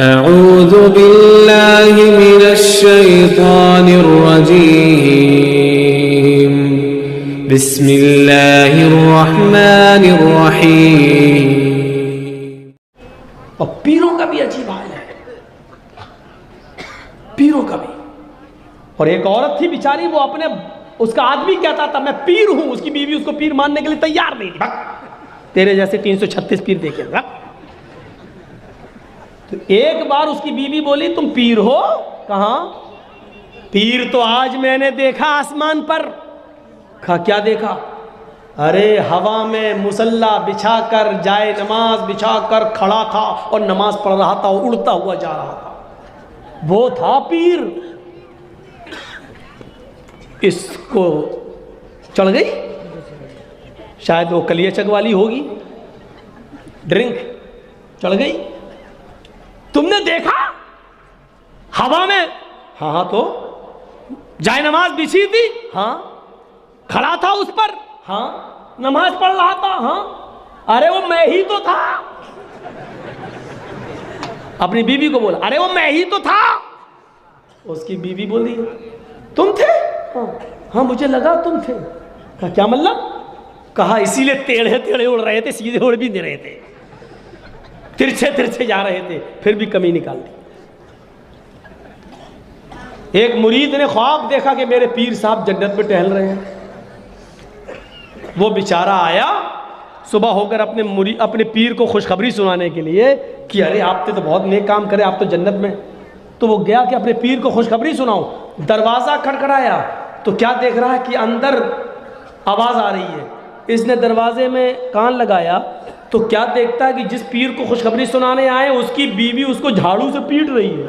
अऊज़ु बिल्लाहि मिनश्शैतानिर्रजीम बिस्मिल्लाहिर्रहमानिर्रहीम। और पीरों का भी अजीब हाल है, पीरों का भी। और एक औरत थी बेचारी, वो अपने उसका आदमी कहता था मैं पीर हूं, उसकी बीवी उसको पीर मानने के लिए तैयार नहीं थी। तेरे जैसे 336 पीर देखे ना। तो एक बार उसकी बीवी बोली तुम पीर हो? कहां? पीर तो आज मैंने देखा आसमान पर। कहा क्या देखा? अरे हवा में मुसल्ला बिछाकर, जाए नमाज बिछाकर खड़ा था और नमाज पढ़ रहा था, उड़ता हुआ जा रहा था। वो था पीर। इसको चढ़ गई, शायद वो कलियाचक वाली होगी, ड्रिंक चढ़ गई। तुमने देखा हवा में? हाँ तो जाए नमाज बिछी थी, हाँ खड़ा था उस पर, हाँ नमाज पढ़ रहा था, हाँ। अरे वो मैं ही तो था। अपनी बीवी को बोला अरे वो मैं ही तो था। उसकी बीवी बोली तुम थे? हाँ मुझे लगा तुम थे। कहा क्या मतलब? कहा इसीलिए टेढ़े टेढ़े उड़ रहे थे, सीधे उड़ भी नहीं रहे थे, तिरछे तिरछे जा रहे थे, फिर भी कमी निकाल दी। एक मुरीद ने ख्वाब देखा कि मेरे पीर साहब जन्नत में टहल रहे हैं। वो बेचारा आया सुबह होकर अपने पीर को खुशखबरी सुनाने के लिए कि अरे आपने तो बहुत नेक काम करे, आप तो जन्नत में। तो वो गया कि अपने पीर को खुशखबरी सुनाऊं। दरवाज़ा खड़खड़ाया तो क्या देख रहा है कि अंदर आवाज़ आ रही है। इसने दरवाजे में कान लगाया तो क्या देखता है कि जिस पीर को खुशखबरी सुनाने आए उसकी बीवी उसको झाड़ू से पीट रही है।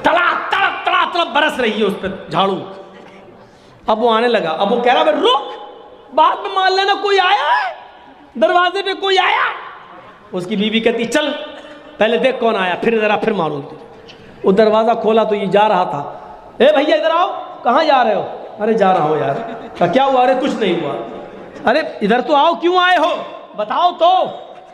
तड़ा तड़ा तड़ा तड़ा बरस रही है उस पर झाड़ू। अब वो आने लगा, अब वो कह रहा रुक, बाद में मान लेना कोई आया है, दरवाजे पे कोई आया। उसकी बीवी कहती चल पहले देख कौन आया, फिर जरा फिर मालूम। वो दरवाजा खोला तो ये जा रहा था। ए भैया इधर आओ। कहाँ जा रहे हो? अरे जा रहा हूँ यार। क्या हुआ? अरे कुछ नहीं हुआ। अरे इधर तो आओ, क्यों आए हो बताओ तो।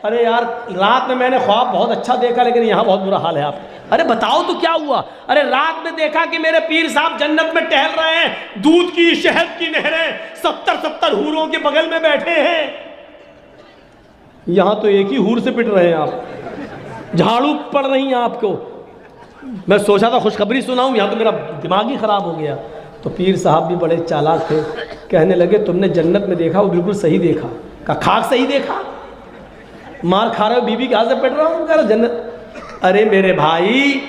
अरे यार रात में मैंने ख्वाब बहुत अच्छा देखा, लेकिन यहाँ बहुत बुरा हाल है आप। अरे बताओ तो क्या हुआ? अरे रात में देखा कि मेरे पीर साहब जन्नत में टहल रहे हैं, दूध की शहद की नहरें, 70-70 हूरों के बगल में बैठे हैं। यहाँ तो एक ही हूर से पिट रहे हैं आप, झाड़ू पड़ रही हैं आपको। मैं सोचा था खुशखबरी सुनाऊं, यहाँ तो मेरा दिमाग ही खराब हो गया। तो पीर साहब भी बड़े चालाक थे, कहने लगे तुमने जन्नत में देखा? वो बिल्कुल सही देखा। कहा खाक सही देखा? मार खा रहे हो, बीवी के हाथ से पिट रहा हूँ, कह रहा जन्नत। अरे मेरे भाई,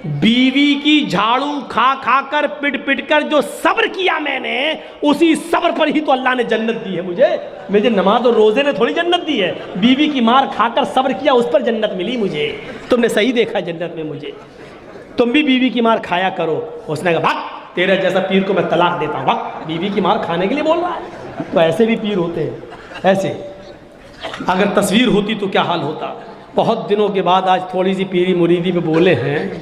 बीवी की झाड़ू खा खा कर पिट पिट कर जो सब्र किया मैंने, उसी सब्र पर ही तो अल्लाह ने जन्नत दी है मुझे। मुझे नमाज और रोजे ने थोड़ी जन्नत दी है, बीवी की मार खाकर सब्र किया उस पर जन्नत मिली मुझे। तुमने सही देखा जन्नत में मुझे, तुम भी बीवी की मार खाया करो। उसने कहा भाग, तेरे जैसा पीर को मैं तलाक देता हूँ, भाग। बीवी की मार खाने के लिए बोल रहा है? तो ऐसे भी पीर होते हैं, ऐसे। अगर तस्वीर होती तो क्या हाल होता। बहुत दिनों के बाद आज थोड़ी सी पीरी मुरीदी पे बोले हैं,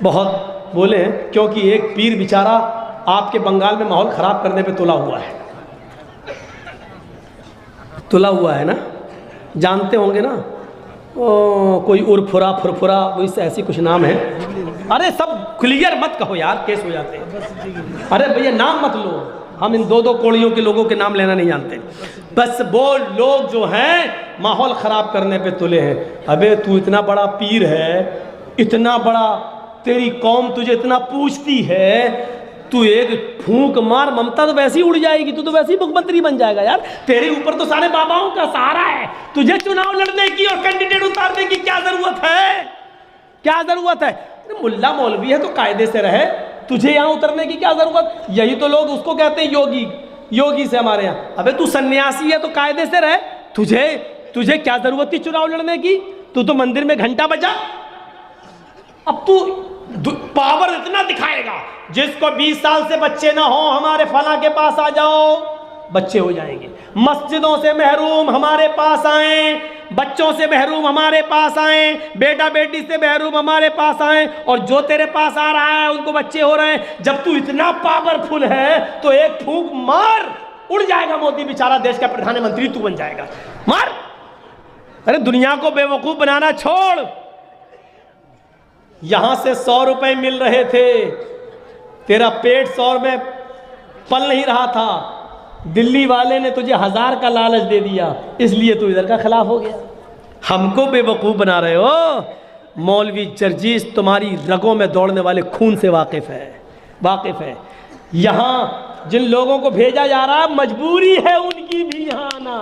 बहुत बोले हैं, क्योंकि एक पीर बेचारा आपके बंगाल में माहौल ख़राब करने पे तुला हुआ है। तुला हुआ है ना, जानते होंगे ना, कोई उर्फुरा फुरफुरा, कोई ऐसी कुछ नाम है। अरे सब क्लियर मत कहो यार, केस हो जाते हैं। अरे भैया नाम मत लो, हम इन दो कोड़ियों के लोगों के नाम लेना नहीं जानते। बस वो लोग जो हैं माहौल ख़राब करने पे तुले हैं। अबे तू इतना बड़ा पीर है, इतना बड़ा, तेरी कौम तुझे इतना पूछती है, तू एक फूंक मार, ममता तो वैसे ही उड़ जाएगी, तू तो वैसे ही मुख्यमंत्री बन जाएगा यार। तेरे ऊपर तो सारे बाबाओं का सहारा है, तुझे चुनाव लड़ने की और कैंडिडेट उतारने की क्या जरूरत है? क्या जरूरत है? मुल्ला मौलवी है तो कायदे से रहे, तुझे यहाँ उतरने की क्या जरूरत? यही तो लोग उसको कहते हैं योगी, योगी से हमारे यहाँ। अबे तू सन्यासी है तो कायदे से रहे, तुझे क्या जरूरत थी चुनाव लड़ने की? तू तो मंदिर में घंटा बजा। अब तू पावर इतना दिखाएगा, जिसको 20 साल से बच्चे ना हो हमारे फला के पास आ जाओ, बच्चे हो जाएंगे। मस्जिदों से महरूम हमारे पास आए, बच्चों से महरूम हमारे पास आए, बेटा बेटी से महरूम हमारे पास आए, और जो तेरे पास आ रहा है उनको बच्चे हो रहे हैं। जब तू इतना पावरफुल है तो एक फूंक मार, उड़ जाएगा मोदी बेचारा, देश का प्रधानमंत्री तू बन जाएगा। मार। अरे दुनिया को बेवकूफ बनाना छोड़, यहाँ से 100 रुपए मिल रहे थे, तेरा पेट 100 में पल नहीं रहा था, दिल्ली वाले ने तुझे 1000 का लालच दे दिया, इसलिए तू इधर का खिलाफ हो गया। हमको बेवकूफ़ बना रहे हो। मौलवी जर्जीस तुम्हारी रगों में दौड़ने वाले खून से वाकिफ़ है। यहाँ जिन लोगों को भेजा जा रहा है, मजबूरी है उनकी भी यहाँ आना,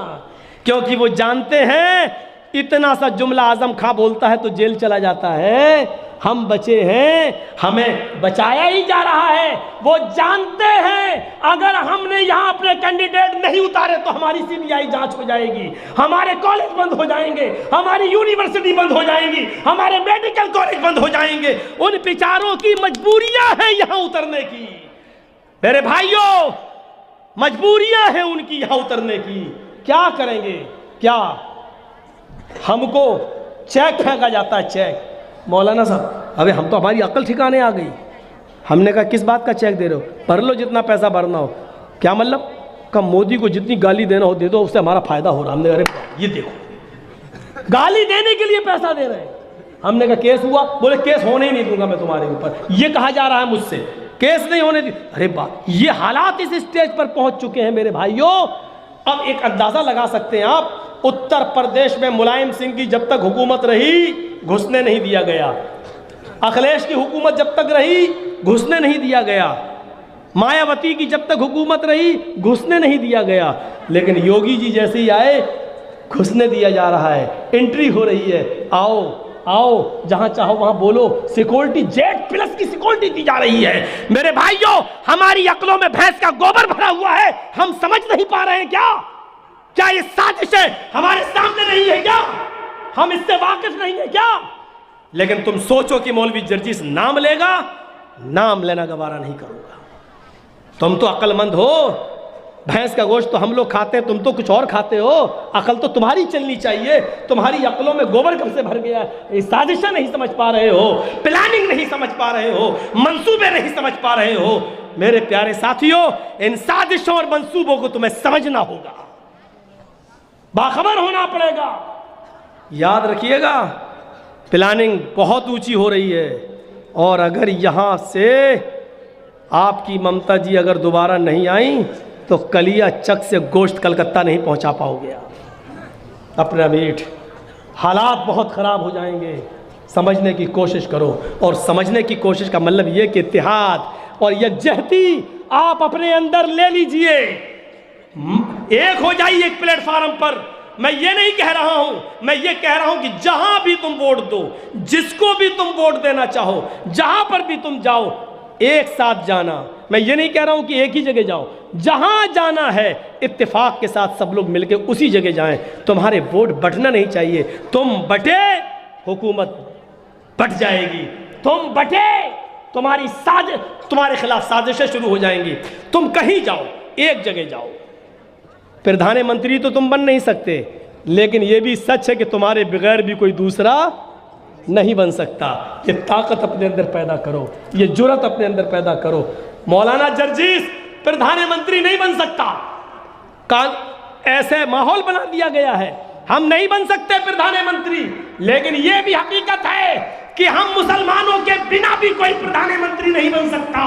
क्योंकि वो जानते हैं इतना सा जुमला आजम खां बोलता है तो जेल चला जाता है। हम बचे हैं, हमें बचाया ही जा रहा है। वो जानते हैं अगर हमने यहाँ अपने कैंडिडेट नहीं उतारे तो हमारी सीबीआई जांच हो जाएगी, हमारे कॉलेज बंद हो जाएंगे, हमारी यूनिवर्सिटी बंद हो जाएंगी, हमारे मेडिकल कॉलेज बंद हो जाएंगे। उन बेचारों की मजबूरियां हैं यहाँ उतरने की। मेरे भाइयों, मजबूरियां हैं उनकी यहाँ उतरने की। क्या करेंगे? क्या हमको चेक फेंका जाता है, चेक। मौलाना साहब, अबे हम तो, हमारी अकल ठिकाने आ गई। हमने कहा किस बात का चेक दे रहे हो? भर लो जितना पैसा भरना हो। क्या मतलब? कब मोदी को जितनी गाली देना हो दे दो, उससे हमारा फायदा हो रहा। हमने कहा अरे ये देखो, गाली देने के लिए पैसा दे रहे हैं। हमने कहा केस हुआ? बोले केस होने ही नहीं दूंगा मैं तुम्हारे ऊपर, ये कहा जा रहा है मुझसे, केस नहीं होने दी। अरे बात, ये हालात इस स्टेज पर पहुंच चुके हैं मेरे भाइयों। अब एक अंदाजा लगा सकते हैं आप, उत्तर प्रदेश में मुलायम सिंह की जब तक हुकूमत रही घुसने नहीं दिया गया, अखिलेश की हुकूमत जब तक रही घुसने नहीं दिया गया, मायावती की जब तक हुकूमत रही घुसने नहीं दिया गया, लेकिन योगी जी जैसे ही आए घुसने दिया जा रहा है, एंट्री हो रही है। आओ आओ, जहां चाहो वहां बोलो, सिक्योरिटी जेट प्लस की सिक्योरिटी दी जा रही है। मेरे भाइयों, हमारी अकलों में भैंस का गोबर भरा हुआ है, हम समझ नहीं पा रहे हैं क्या? क्या ये साजिशें हमारे सामने नहीं है क्या? हम इससे वाकिफ नहीं है क्या? लेकिन तुम सोचो कि मौलवी जर्जीस नाम लेगा, नाम लेना गवारा नहीं करूंगा। तुम तो अक्लमंद हो, भैंस का गोश्त तो हम लोग खाते हैं, तुम तो कुछ और खाते हो। अकल तो तुम्हारी चलनी चाहिए। तुम्हारी अकलों में गोबर कब से भर गया है? साजिशें नहीं समझ पा रहे हो, प्लानिंग नहीं समझ पा रहे हो, मंसूबे नहीं समझ पा रहे हो। मेरे प्यारे साथियों, इन साजिशों और मंसूबों को तुम्हें समझना होगा, बाखबर होना पड़ेगा। याद रखिएगा, प्लानिंग बहुत ऊंची हो रही है, और अगर यहां से आपकी ममता जी अगर दोबारा नहीं आई तो कलिया चक से गोश्त कलकत्ता नहीं पहुंचा पाओगे आप अपना मीट। हालात बहुत ख़राब हो जाएंगे। समझने की कोशिश करो, और समझने की कोशिश का मतलब ये कि इत्तेहाद और यकजहती आप अपने अंदर ले लीजिए, एक हो जाइए एक प्लेटफार्म पर। मैं ये नहीं कह रहा हूं, मैं ये कह रहा हूं कि जहां भी तुम वोट दो, जिसको भी तुम वोट देना चाहो, जहां पर भी तुम जाओ, एक साथ जाना। मैं ये नहीं कह रहा हूं कि एक ही जगह जाओ, जहां जाना है इत्तेफाक के साथ सब लोग मिलकर उसी जगह जाएं। तुम्हारे वोट बटना नहीं चाहिए। तुम बटे, हुकूमत बट जाएगी। तुम बटे, तुम्हारे खिलाफ साजिशें शुरू हो जाएंगी। तुम कहीं जाओ, एक जगह जाओ। प्रधानमंत्री तो तुम बन नहीं सकते, लेकिन यह भी सच है कि तुम्हारे बगैर भी कोई दूसरा नहीं बन सकता। ये ताकत अपने अंदर पैदा करो, ये जुर्रत अपने अंदर पैदा करो। मौलाना जर्जीस प्रधानमंत्री नहीं बन सकता, ऐसे माहौल बना दिया गया है, हम नहीं बन सकते प्रधानमंत्री। लेकिन यह भी हकीकत है कि हम मुसलमानों के बिना भी कोई प्रधानमंत्री नहीं बन सकता।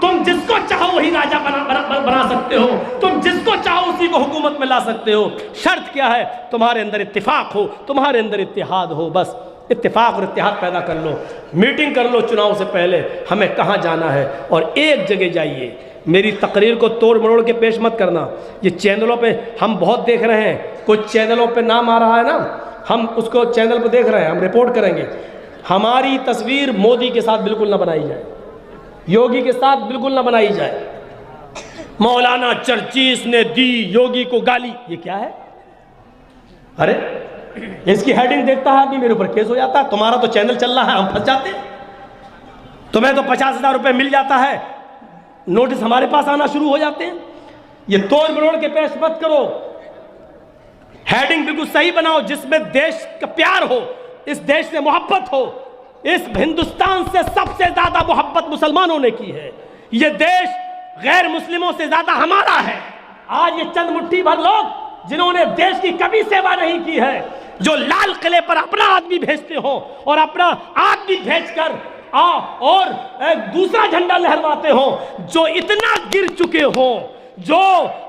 तुम जिसको चाहो वही राजा बना सकते हो, तुम जिसको चाहो उसी को हुकूमत में ला सकते हो। शर्त क्या है? तुम्हारे अंदर इत्तेफाक हो, तुम्हारे अंदर इत्तेहाद हो। बस इत्तेफाक और इत्तेहाद पैदा कर लो, मीटिंग कर लो चुनाव से पहले, हमें कहाँ जाना है, और एक जगह जाइए। मेरी तकरीर को तोड़ मरोड़ के पेश मत करना। ये चैनलों पे हम बहुत देख रहे हैं, कुछ चैनलों पे नाम आ रहा है ना, हम उसको चैनल पे देख रहे हैं, हम रिपोर्ट करेंगे। हमारी तस्वीर मोदी के साथ बिल्कुल ना बनाई जाए, योगी के साथ बिल्कुल ना बनाई जाए। मौलाना जर्जीस ने दी योगी को गाली, ये क्या है? अरे इसकी हेडिंग देखता है आदमी, मेरे ऊपर केस हो जाता है। तुम्हारा तो चैनल चल रहा है, हम फंस जाते हैं। तुम्हें तो 50,000 रुपये मिल जाता है, नोटिस हमारे पास आना शुरू हो जाते हैं। ये तोड़ मरोड़ के पेश मत करो, हेडिंग बिल्कुल सही बनाओ, जिसमें देश का प्यार हो, इस देश से मोहब्बत हो। इस हिंदुस्तान से सबसे ज्यादा मोहब्बत मुसलमानों ने की है। ये देश गैर मुस्लिमों से ज्यादा हमारा है। आज ये चंद मुट्ठी भर लोग जिन्होंने देश की कभी सेवा नहीं की है, जो लाल किले पर अपना आदमी भेजते हो और अपना आदमी भेजकर और दूसरा झंडा लहरवाते हो, जो इतना गिर चुके हो, जो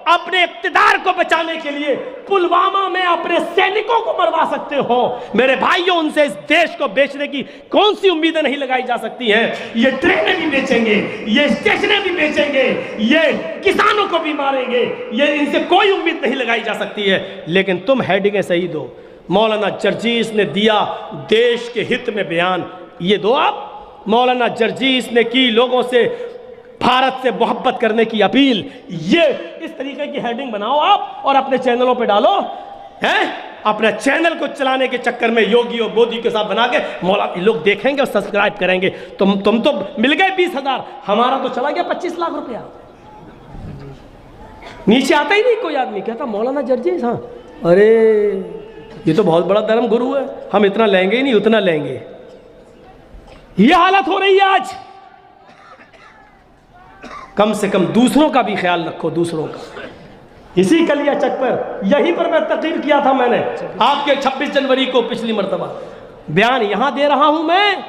अपने इक़्तिदार को बचाने के लिए पुलवामा में अपने सैनिकों को मरवा सकते हो, मेरे भाइयों, उनसे इस देश को बेचने की कौन सी उम्मीदें नहीं लगाई जा सकती हैं। ये ट्रेनें भी बेचेंगे, ये स्टेशनें भी बेचेंगे, ये किसानों को भी मारेंगे, ये इनसे कोई उम्मीद नहीं लगाई जा सकती है। लेकिन तुम हेडिंगें सही दो। मौलाना जर्जीस ने दिया देश के हित में बयान, ये दो आप। मौलाना जर्जीस ने की लोगों से भारत से मोहब्बत करने की अपील, ये इस तरीके की हेडिंग बनाओ आप और अपने चैनलों पे डालो। हैं, अपने चैनल को चलाने के चक्कर में योगी और मोदी के साथ बना के मौलाना लोग देखेंगे और सब्सक्राइब करेंगे। तुम तो मिल गए 20,000, हमारा तो चला गया 25 लाख रुपया। नीचे आता ही नहीं कोई आदमी, कहता मौलाना जर्जीस, हाँ अरे ये तो बहुत बड़ा धर्म गुरु है, हम इतना लेंगे ही नहीं, उतना लेंगे। ये हालत हो रही है आज। कम से कम दूसरों का भी ख्याल रखो, दूसरों का। इसी कलिया चक पर, यहीं पर मैं तकरीर किया था मैंने आपके 26 जनवरी को, पिछली मर्तबा बयान यहां दे रहा हूं मैं।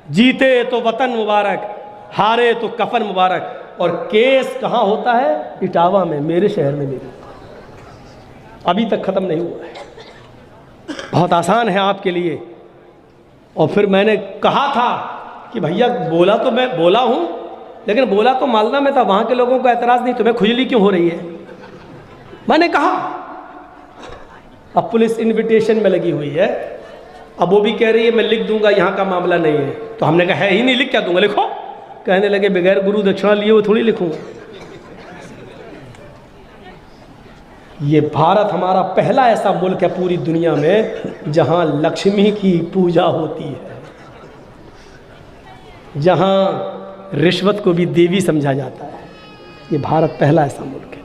जीते तो वतन मुबारक, हारे तो कफन मुबारक। और केस कहां होता है? इटावा में, मेरे शहर में, मेरे अभी तक खत्म नहीं हुआ है। बहुत आसान है आपके लिए। और फिर मैंने कहा था कि भैया बोला तो मैं बोला हूं, लेकिन बोला तो मालदा में था, वहां के लोगों को एतराज़ नहीं, तुम्हें खुजली क्यों हो रही है? मैंने कहा। अब पुलिस इनविटेशन में लगी हुई है, अब वो भी कह रही है मैं लिख दूंगा, यहाँ का मामला नहीं है। तो हमने कहा है ही नहीं, लिख क्या दूंगा, लिखो। कहने लगे बगैर गुरु दक्षिणा लिए वो थोड़ी लिखूंगा। ये भारत हमारा पहला ऐसा मुल्क है पूरी दुनिया में जहां लक्ष्मी की पूजा होती है, जहां रिश्वत को भी देवी समझा जाता है। ये भारत पहला ऐसा मुल्क है।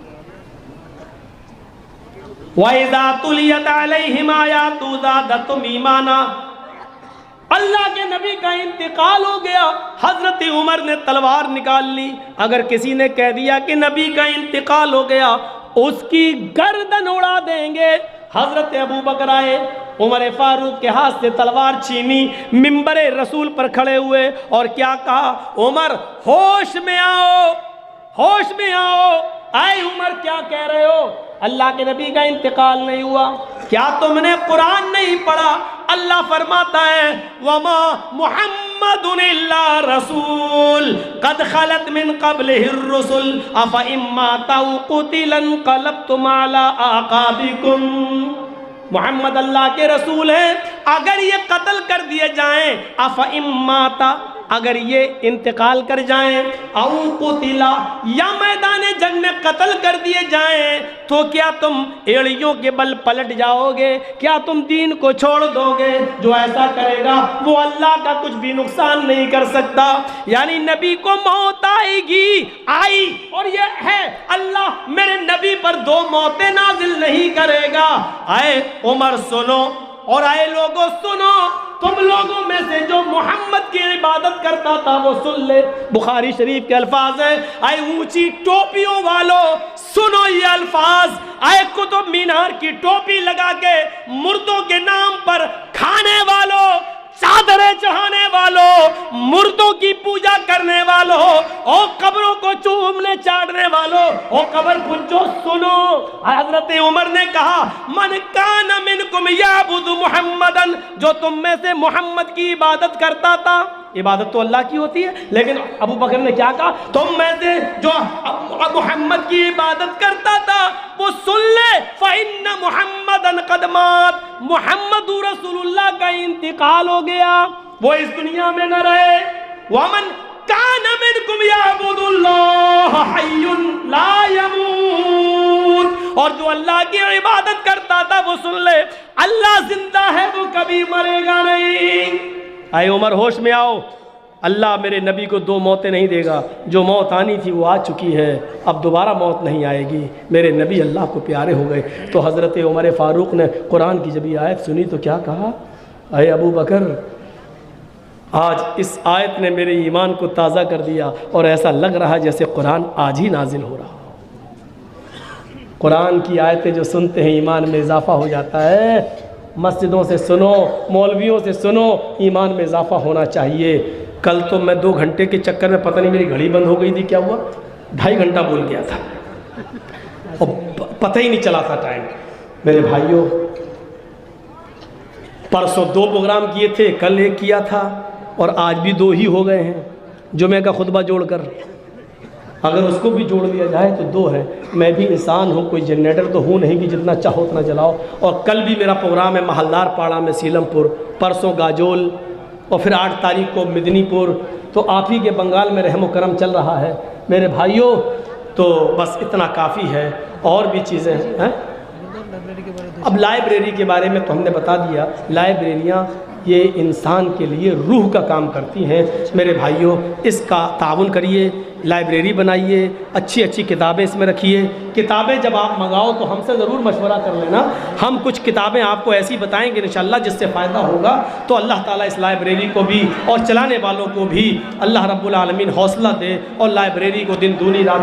वइज़ा तुलियत अलैहिम आयातु ज़ादतहुम ईमाना। अल्लाह के नबी का इंतकाल हो गया, हजरत उमर ने तलवार निकाल ली। अगर किसी ने कह दिया कि नबी का इंतकाल हो गया, उसकी गर्दन उड़ा देंगे। हजरत अबू बकर आए, उमर फारूक के हाथ से तलवार छीनी, मिंबरे रसूल पर खड़े हुए और क्या कहा? उमर होश में आओ, होश में आओ। आए उमर, क्या कह रहे हो? अल्लाह के नबी का इंतकाल नहीं हुआ, क्या तुमने कुरान नहीं पढ़ा? अल्लाह फरमाता है वमा मुहम्मदुन इल्ला रसूल कद खलत मिन क़ब्लिहिर रुसुल अफ़ इम्मा तक़ुतिलन क़लबतुम अला आक़ाबिकुम। मोहम्मद अल्लाह के रसूल हैं, अगर ये कत्ल कर दिए जाएं, अफ़ इम्माता, अगर ये इंतकाल कर जाएं, औ कुतिला, या मैदान जंग में कत्ल कर दिए जाएं, तो क्या तुम एड़ियों के बल पलट जाओगे? क्या तुम दीन को छोड़ दोगे? जो ऐसा करेगा वो अल्लाह का कुछ भी नुकसान नहीं कर सकता। यानी नबी को मौत आएगी, आई, और ये है अल्लाह मेरे नबी पर 2 मौतें नाजिल नहीं करेगा। आए उमर सुनो, और आए लोगों सुनो, तुम लोगों में से जो मोहम्मद की इबादत करता था वो सुन ले। बुखारी शरीफ के अल्फाज है, आए ऊंची टोपियों वालों सुनो ये अल्फाज। आए कुतुब मीनार की टोपी लगा के मुर्दों के नाम पर खाने वालों, चादरें चढ़ाने वालों, मुर्दों की पूजा करने वालों, और कब्रों को चूमने चाटने वालों, और कब्र पुंजो सुनो। हजरत उमर ने कहा मन कान मिनकुम याबुदु मुहम्मदन, जो तुम में से मोहम्मद की इबादत करता था। इबादत तो अल्लाह की होती है, लेकिन अबू बकर ने क्या कहा? तुम में से जो मोहम्मद की इबादत करता था वो सुन ले, फ़इन्न मुहम्मदन क़द मात, मुहम्मद रसूलुल्लाह का इंतकाल हो गया, वो इस दुनिया में न रहे। वमन कान मिनकुम याबुदुल्लाह हय्युन ला यमूत, और जो अल्लाह की इबादत करता था वो सुन ले, अल्लाह जिंदा है, वो कभी मरेगा नहीं। आए उमर होश में आओ, अल्लाह मेरे नबी को 2 मौतें नहीं देगा। जो मौत आनी थी वो आ चुकी है, अब दोबारा मौत नहीं आएगी। मेरे नबी अल्लाह को प्यारे हो गए। तो हज़रत उमर फ़ारूक ने कुरान की जब ये आयत सुनी तो क्या कहा? अरे अबू बकर, आज इस आयत ने मेरे ईमान को ताज़ा कर दिया, और ऐसा लग रहा जैसे कुरान आज ही नाजिल हो रहा हो। कुरान की आयतें जो सुनते हैं ईमान में इजाफ़ा हो जाता है। मस्जिदों से सुनो, मौलवियों से सुनो, ईमान में इजाफा होना चाहिए। कल तो मैं 2 घंटे के चक्कर में पता नहीं मेरी घड़ी बंद हो गई थी, क्या हुआ, 2.5 घंटा बोल गया था और पता ही नहीं चला था टाइम। मेरे भाइयों, परसों 2 प्रोग्राम किए थे, कल 1 किया था और आज भी 2 ही हो गए हैं, जुमे का खुतबा जोड़कर। अगर उसको भी जोड़ लिया जाए तो 2 है। मैं भी इंसान हूँ, कोई जनरेटर तो हूँ नहीं कि जितना चाहो उतना जलाओ। और कल भी मेरा प्रोग्राम है महलदार पाड़ा में सीलमपुर, परसों गाजोल और फिर 8 तारीख को मिदनीपुर। तो आप ही के बंगाल में रहमो करम चल रहा है मेरे भाइयों। तो बस इतना काफ़ी है, और भी चीज़ें हैं। अब लाइब्रेरी के बारे में तो हमने बता दिया। लाइब्रेरियाँ ये इंसान के लिए रूह का काम करती हैं मेरे भाइयों। इसका ताउन करिए, लाइब्रेरी बनाइए, अच्छी अच्छी किताबें इसमें रखिए। किताबें जब आप मंगाओ तो हमसे ज़रूर मशवरा कर लेना, हम कुछ किताबें आपको ऐसी बताएंगे इंशाअल्लाह जिससे फ़ायदा होगा। तो अल्लाह ताला इस लाइब्रेरी को भी और चलाने वालों को भी अल्लाह रब्बुल आलमीन हौसला दे और लाइब्रेरी को दिन दूनी रात